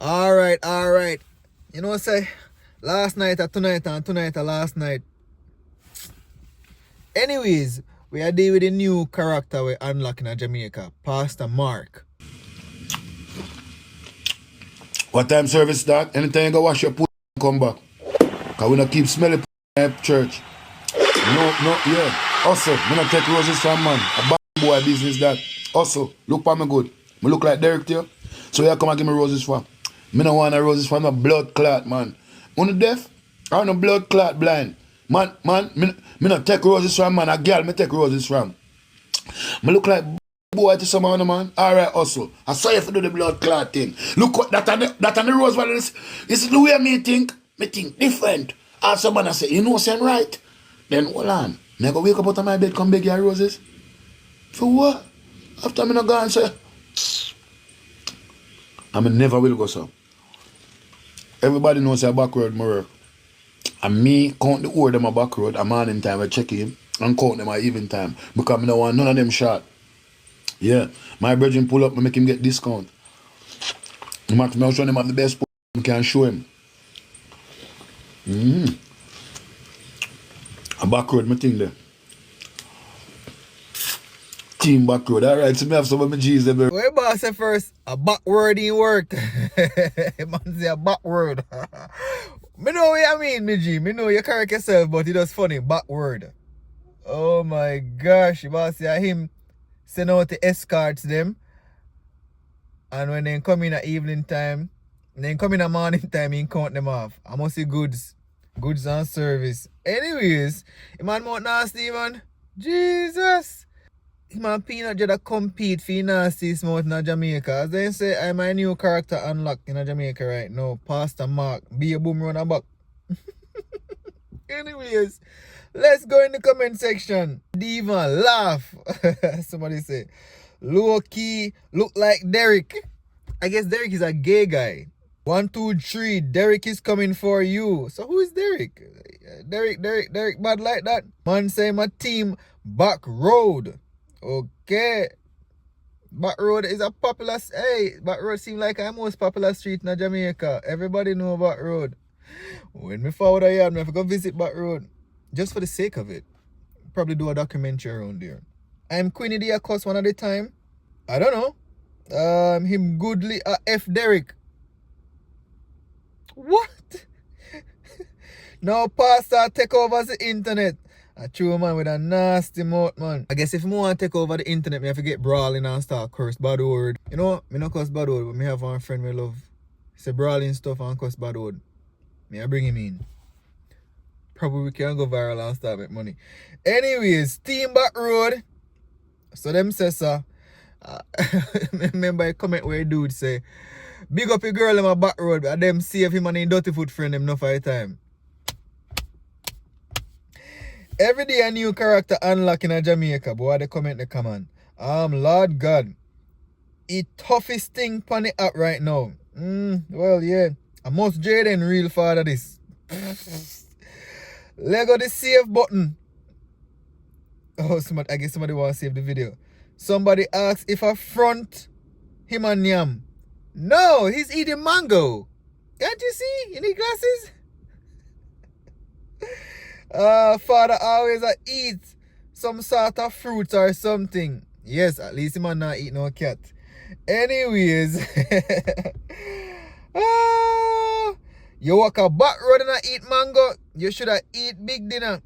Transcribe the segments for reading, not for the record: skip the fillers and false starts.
Alright, alright. You know what say? Last night or tonight and tonight or last night. Anyways, we are dealing with a new character we unlock in Jamaica. Pastor Mark. What time service start? Anytime you go wash your put and come back. Cause we not keep smelling at church. Yeah. Also, me not take roses from man. A bad boy business that. Also, look for me good. Me look like Derek to you. So you come and give me roses for. Me no want no roses from a blood clot, man. On the deaf? I no blood clot blind. Man, me not take roses from man. A girl me take roses from. Me look like boy to someone, man. Alright, also. I saw you to do the blood clot thing. Look what that and the rose valence. This is the way me think. Me think different. As someone I say, you know I'm right. Then hold on. Me go wake up out of my bed, come beg your roses. For what? After me not go and say, I never will go so. Everybody knows a back road my work. And me count the order my back road, a morning time I check in and count them at even time. Because I don't want none of them shot. Yeah. My brethren pull up and make him get discount. No matter me, I'll show him have the best I can show him. A back road, my thing there. Team back road. Alright, so me have some of my G's there. Where boss say first? A back word in work. Man say a back word. Me know what you mean, me G. Me know you correct yourself, but it was funny. Back word. Oh my gosh. Boss say him send out the escorts them. And when they come in at evening time, then come in at morning time, he count them off. I must see goods. Goods and service. Anyways, the man more nasty, man. Jesus. Him and Peanut just compete for nasty smooth in Jamaica. As they say, I'm a new character unlocked in Jamaica right now. Pastor Mark. Be a boom run a back. Anyways, let's go in the comment section. Diva, laugh. Somebody say, low key, look like Derek. I guess Derek is a gay guy. 1, 2, 3, Derek is coming for you. So who is Derek? Derek bad like that? Man say my team back road. Okay. Back road is a popular, back road seems like a most popular street in Jamaica. Everybody know back road. When me forward I have to go visit back road. Just for the sake of it. Probably do a documentary around there. I'm Queenie the Cuss one at a time. I don't know. Him goodly F Derek. What? Now Pastor take over the internet. A true man with a nasty mouth, man. I guess if you want to take over the internet, me have to get brawling and start curse bad word. You know, me not curse bad word, but me have one friend me love. He say brawling stuff and curse bad word. Me I bring him in. Probably we can go viral and start make money. Anyways, team back road. So them say so. Remember a comment where a dude say, big up a girl in my back road, and them save him and his dirty foot friend them no fight time. Every day a new character unlock in Jamaica, boy, they comment the command. Lord God. It toughest thing on the app right now. Well, yeah. I must Jaden real father this. Lego the save button. Oh, I guess somebody want to save the video. Somebody asks if I front him and Yam. No, he's eating mango. Can't you see? You need glasses? Father always eat some sort of fruits or something. Yes, at least he might not eat no cat. Anyways. You walk a back road and eat mango, you should have eat big dinner.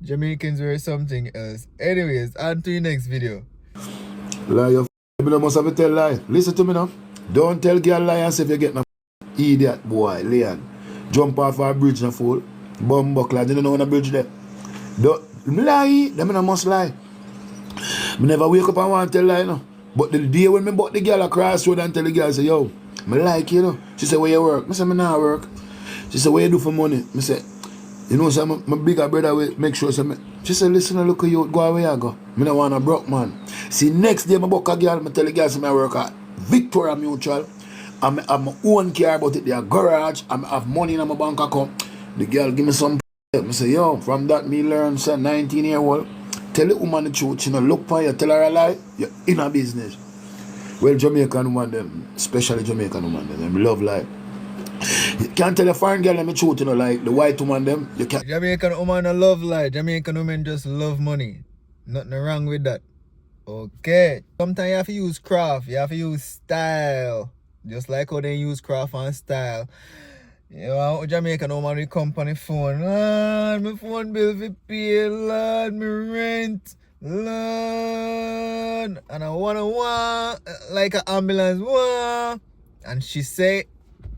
Jamaicans were something else. Anyways, on to your next video. Lie, you must have to tell lie. Listen to me now. Don't tell girl lie and say if you get no idiot boy, Leon. Jump off a bridge and fall. Bum buckler, you don't know on a bridge there. Don't lie, them I must lie. I never wake up and want to tell lie no. But the day when me bought the girl across road and tell the girl say, yo, me like you know. She say, where you work? I say, me not work. She say, what you do for money? I say, you know, so my bigger brother will make sure. So she said, listen, look at you, go away I go. I don't want a broke man. See, next day, I book a girl, I tell the girl, I work at Victoria Mutual. I have my own car about it, their garage. I have money in my bank account. The girl give me some. I say, yo, from that me learn, say, 19-year-old. Tell the woman the truth, she no look for you, tell her a lie, you're in a business. Well, Jamaican woman them, especially Jamaican woman them love like. You can't tell a foreign girl them the truth, you know, like the white woman them, you can't. Jamaican woman no love lie. Jamaican women just love money. Nothing wrong with that. Okay. Sometimes you have to use craft. You have to use style. Just like how they use craft and style. You know, Jamaican woman will come on the phone. Lord, my phone bill for pay. Lord, my rent. Lord. And I want like an ambulance. And she say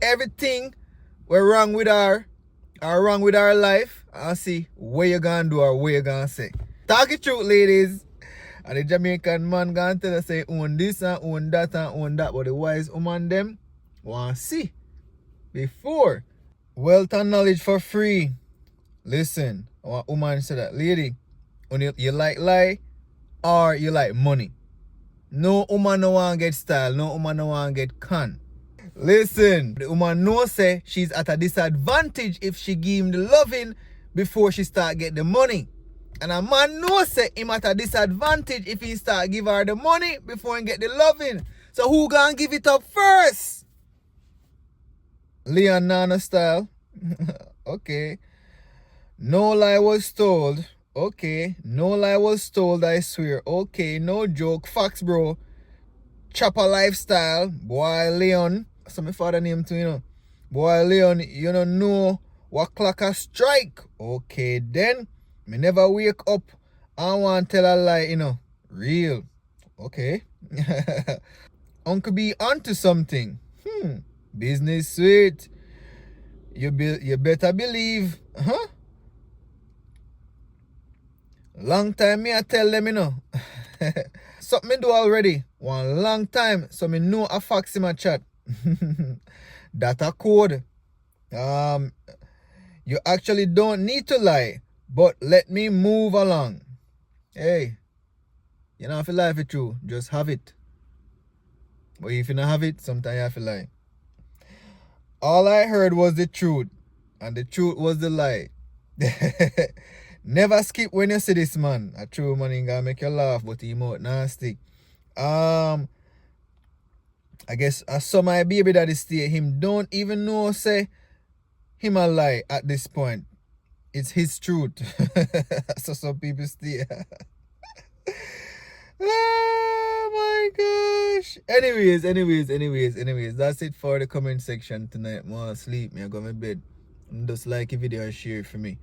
everything we're wrong with her or wrong with our life. I'll see what you gonna do or what you gonna say. Talk it truth, ladies. And the Jamaican man gonna tell us say own this and own that and own that. But the wise woman them want see before. Wealth and knowledge for free. Listen, a woman said that, lady, when you like lie or you like money. No woman no want get style, no woman no want get con. Listen, the woman know say she's at a disadvantage if she give him the loving before she start get the money. And a man know say him at a disadvantage if he start give her the money before he get the loving. So who gonna give it up first? Leon Nana style. Okay. No lie was told. Okay. No lie was told, I swear. Okay. No joke. Facts, bro. Chopper lifestyle. Boy Leon. That's my father name too, you know. Boy Leon, you don't know what clock a strike. Okay, then. Me never wake up and want to tell a lie, you know. Real. Okay. Uncle B onto something. Business sweet. You better believe. Huh? Long time me I tell them, you know. Something me do already. One long time. So me know a fax in my chat. That a code. You actually don't need to lie. But let me move along. Hey. You don't have to lie for true. Just have it. But if you don't have it, sometimes you have to lie. All I heard was the truth. And the truth was the lie. Never skip when you see this man. A true man ain't gonna make you laugh, but he mouth nasty. I guess I saw my baby daddy stay. Him don't even know say him a lie at this point. It's his truth. So some people stay. Oh my gosh. Anyways. That's it for the comment section tonight. More sleep. Me I go to my bed. Just like a video and share it for me.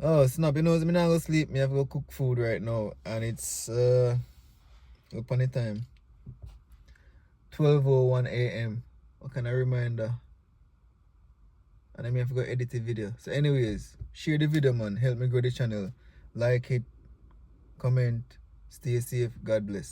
Oh, snap, you know, me not go sleep. Me have to go cook food right now. And it's look on the time. 12:01 a.m. What kind of reminder? And I may have to go edit the video. So anyways, share the video, man. Help me grow the channel. Like it, comment, stay safe, God bless.